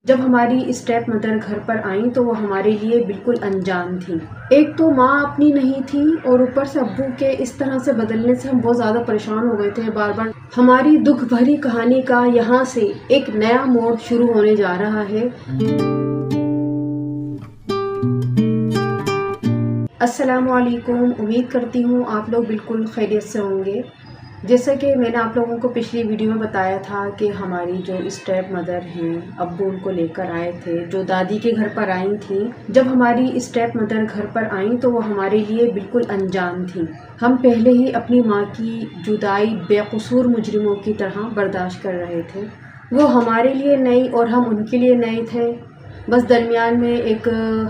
جب ہماری step mother گھر پر آئیں تو وہ ہمارے لیے بالکل انجان تھیں۔ ایک تو ماں اپنی نہیں تھی اور اوپر سے ابو کے اس طرح سے بدلنے سے ہم بہت زیادہ پریشان ہو گئے تھے بار بار۔ ہماری دکھ بھری کہانی کا یہاں سے ایک نیا موڑ شروع ہونے جا رہا ہے۔ السلام علیکم، امید کرتی ہوں آپ لوگ بالکل خیریت سے ہوں گے۔ جیسا کہ میں نے آپ لوگوں کو پچھلی ویڈیو میں بتایا تھا کہ ہماری جو اسٹیپ مدر ہیں، ابو ان کو لے کر آئے تھے، جو دادی کے گھر پر آئی تھیں۔ جب ہماری اسٹیپ مدر گھر پر آئیں تو وہ ہمارے لیے بالکل انجان تھیں۔ ہم پہلے ہی اپنی ماں کی جدائی بے قصور مجرموں کی طرح برداشت کر رہے تھے۔ وہ ہمارے لیے نئی اور ہم ان کے لیے نئے تھے۔ بس درمیان میں ایک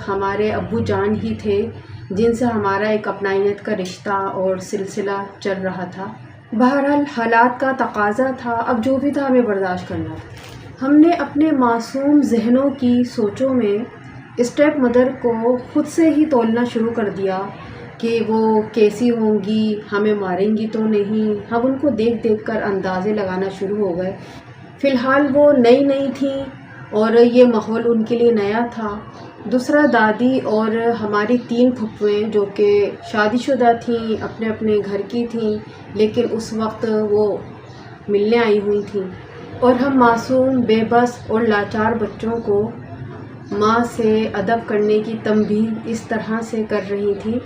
ہمارے ابو جان ہی تھے جن سے ہمارا ایک اپنائیت کا رشتہ اور سلسلہ چل رہا تھا۔ بہرحال حالات کا تقاضا تھا، اب جو بھی تھا ہمیں برداشت کرنا تھا۔ ہم نے اپنے معصوم ذہنوں کی سوچوں میں اسٹیپ مدر کو خود سے ہی تولنا شروع کر دیا کہ وہ کیسی ہوں گی، ہمیں ماریں گی تو نہیں۔ ہم ان کو دیکھ دیکھ کر اندازے لگانا شروع ہو گئے۔ فی الحال وہ نئی تھیں اور یہ ماحول ان کے لیے نیا تھا۔ دوسرا دادی اور ہماری 3 پھپھویں جو کہ شادی شدہ تھیں، اپنے اپنے گھر کی تھیں، لیکن اس وقت وہ ملنے آئی ہوئی تھیں، اور ہم معصوم، بے بس اور لاچار بچوں کو ماں سے ادب کرنے کی تنبیہ اس طرح سے کر رہی تھیں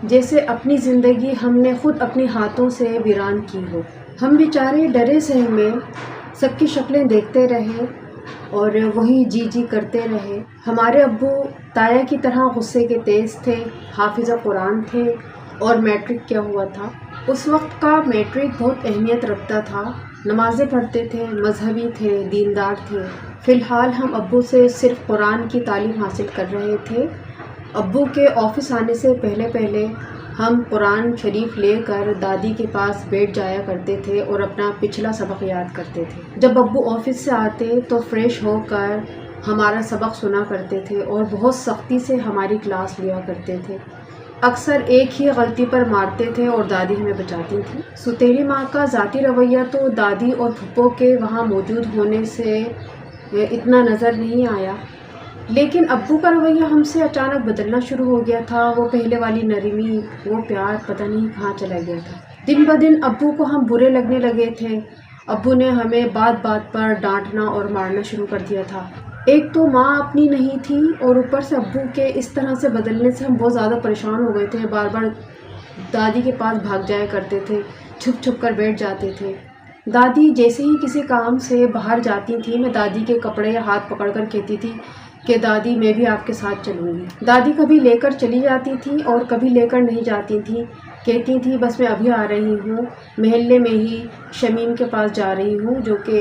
جیسے اپنی زندگی ہم نے خود اپنے ہاتھوں سے ویران کی ہو۔ ہم بیچارے ڈرے سہمے سب کی شکلیں دیکھتے رہے اور وہی جی کرتے رہے۔ ہمارے ابو تایا کی طرح غصے کے تیز تھے، حافظ قرآن تھے اور میٹرک کیا ہوا تھا۔ اس وقت کا میٹرک بہت اہمیت رکھتا تھا، نمازیں پڑھتے تھے، مذہبی تھے، دیندار تھے۔ فی الحال ہم ابو سے صرف قرآن کی تعلیم حاصل کر رہے تھے۔ ابو کے آفس آنے سے پہلے ہم قرآن شریف لے کر دادی کے پاس بیٹھ جایا کرتے تھے اور اپنا پچھلا سبق یاد کرتے تھے۔ جب ابو آفس سے آتے تو فریش ہو کر ہمارا سبق سنا کرتے تھے اور بہت سختی سے ہماری کلاس لیا کرتے تھے۔ اکثر ایک ہی غلطی پر مارتے تھے اور دادی ہمیں بچاتی تھیں۔ ستیلی ماں کا ذاتی رویہ تو دادی اور پھپھو کے وہاں موجود ہونے سے اتنا نظر نہیں آیا، لیکن ابو کا رویہ ہم سے اچانک بدلنا شروع ہو گیا تھا۔ وہ پہلے والی نرمی، وہ پیار پتہ نہیں کہاں چلا گیا تھا۔ دن بدن ابو کو ہم برے لگنے لگے تھے۔ ابو نے ہمیں بات بات پر ڈانٹنا اور مارنا شروع کر دیا تھا۔ ایک تو ماں اپنی نہیں تھی اور اوپر سے ابو کے اس طرح سے بدلنے سے ہم بہت زیادہ پریشان ہو گئے تھے۔ بار بار دادی کے پاس بھاگ جایا کرتے تھے، چھپ کر بیٹھ جاتے تھے۔ دادی جیسے ہی کسی کام سے باہر جاتی تھی، میں دادی کے کپڑے یا ہاتھ پکڑ کر کہتی تھی کہ دادی میں بھی آپ کے ساتھ چلوں گی۔ دادی کبھی لے کر چلی جاتی تھی اور کبھی لے کر نہیں جاتی تھی، کہتی تھی بس میں ابھی آ رہی ہوں، محلے میں ہی شمیم کے پاس جا رہی ہوں، جو کہ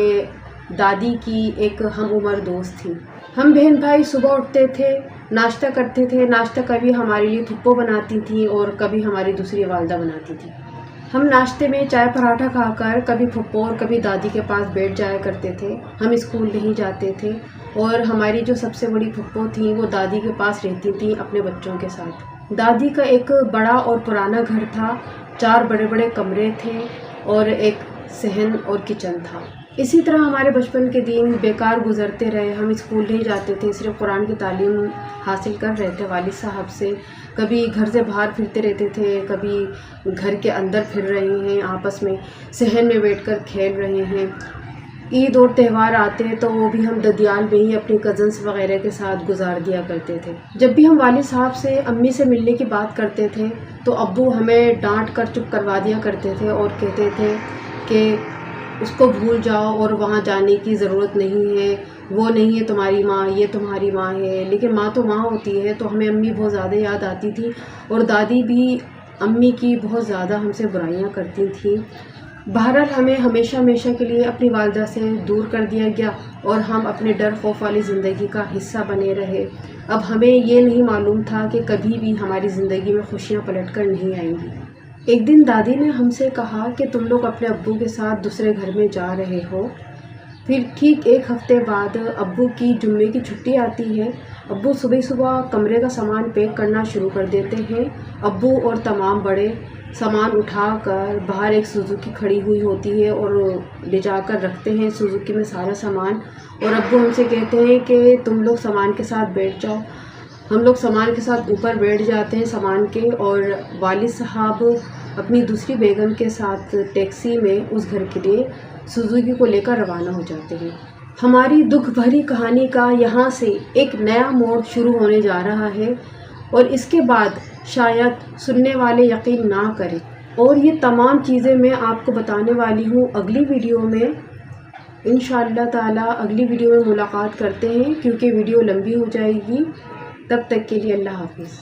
دادی کی ایک ہم عمر دوست تھی۔ ہم بہن بھائی صبح اٹھتے تھے، ناشتہ کرتے تھے۔ ناشتہ کبھی ہمارے لیے پھپھو بناتی تھیں اور کبھی ہماری دوسری والدہ بناتی تھی۔ ہم ناشتے میں چائے پراٹھا کھا کر کبھی پھپھو اور کبھی دادی کے پاس بیٹھ جایا کرتے تھے۔ ہم اسکول نہیں جاتے تھے اور ہماری جو سب سے بڑی پھپھو تھیں وہ دادی کے پاس رہتی تھیں اپنے بچوں کے ساتھ۔ دادی کا ایک بڑا اور پرانا گھر تھا، 4 بڑے کمرے تھے اور ایک صحن اور کچن تھا۔ اسی طرح ہمارے بچپن کے دن بیکار گزرتے رہے۔ ہم اسکول نہیں جاتے تھے، صرف قرآن کی تعلیم حاصل کر رہے تھے والد صاحب سے۔ کبھی گھر سے باہر پھرتے رہتے تھے، کبھی گھر کے اندر پھر رہے ہیں، آپس میں صحن میں بیٹھ کر کھیل رہے ہیں۔ عید اور تہوار آتے تو وہ بھی ہم ددیال میں ہی اپنی کزنس وغیرہ کے ساتھ گزار دیا کرتے تھے۔ جب بھی ہم والد صاحب سے، امی سے ملنے کی بات کرتے تھے تو ابو ہمیں ڈانٹ کر چپ کروا دیا کرتے تھے اور کہتے تھے کہ اس کو بھول جاؤ اور وہاں جانے کی ضرورت نہیں ہے، وہ نہیں ہے تمہاری ماں، یہ تمہاری ماں ہے۔ لیکن ماں تو ماں ہوتی ہے، تو ہمیں امی بہت زیادہ یاد آتی تھی اور دادی بھی امی کی بہت زیادہ ہم سے برائیاں کرتی تھیں۔ بہرحال ہمیں ہمیشہ کے لیے اپنی والدہ سے دور کر دیا گیا اور ہم اپنے ڈر خوف والی زندگی کا حصہ بنے رہے۔ اب ہمیں یہ نہیں معلوم تھا کہ کبھی بھی ہماری زندگی میں خوشیاں پلٹ کر نہیں آئیں گی۔ ایک دن دادی نے ہم سے کہا کہ تم لوگ اپنے ابو کے ساتھ دوسرے گھر میں جا رہے ہو۔ پھر ٹھیک 1 ہفتے بعد ابو کی جمعے کی چھٹی آتی ہے۔ ابو صبح کمرے کا سامان پیک کرنا شروع کر دیتے ہیں۔ ابو اور تمام بڑے سامان اٹھا کر باہر ایک سوزوکی کھڑی ہوئی ہوتی ہے اور لے جا کر رکھتے ہیں سوزوکی میں سارا سامان، اور ابو ہم سے کہتے ہیں کہ تم لوگ سامان کے ساتھ بیٹھ جاؤ. ہم لوگ سامان کے ساتھ اوپر بیٹھ جاتے ہیں سامان کے، اور والد صاحب اپنی دوسری بیگم کے ساتھ ٹیکسی میں اس گھر کے لیے سوزوکی کو لے کر روانہ ہو جاتے ہیں. ہماری دکھ بھری کہانی کا یہاں سے ایک نیا موڑ شروع ہونے جا رہا ہے، اور اس کے بعد شاید سننے والے یقین نہ کریں، اور یہ تمام چیزیں میں آپ کو بتانے والی ہوں اگلی ویڈیو میں. انشاءاللہ تعالی اگلی ویڈیو میں ملاقات کرتے ہیں، کیونکہ ویڈیو لمبی ہو جائے گی. تب تک کے لیے اللہ حافظ.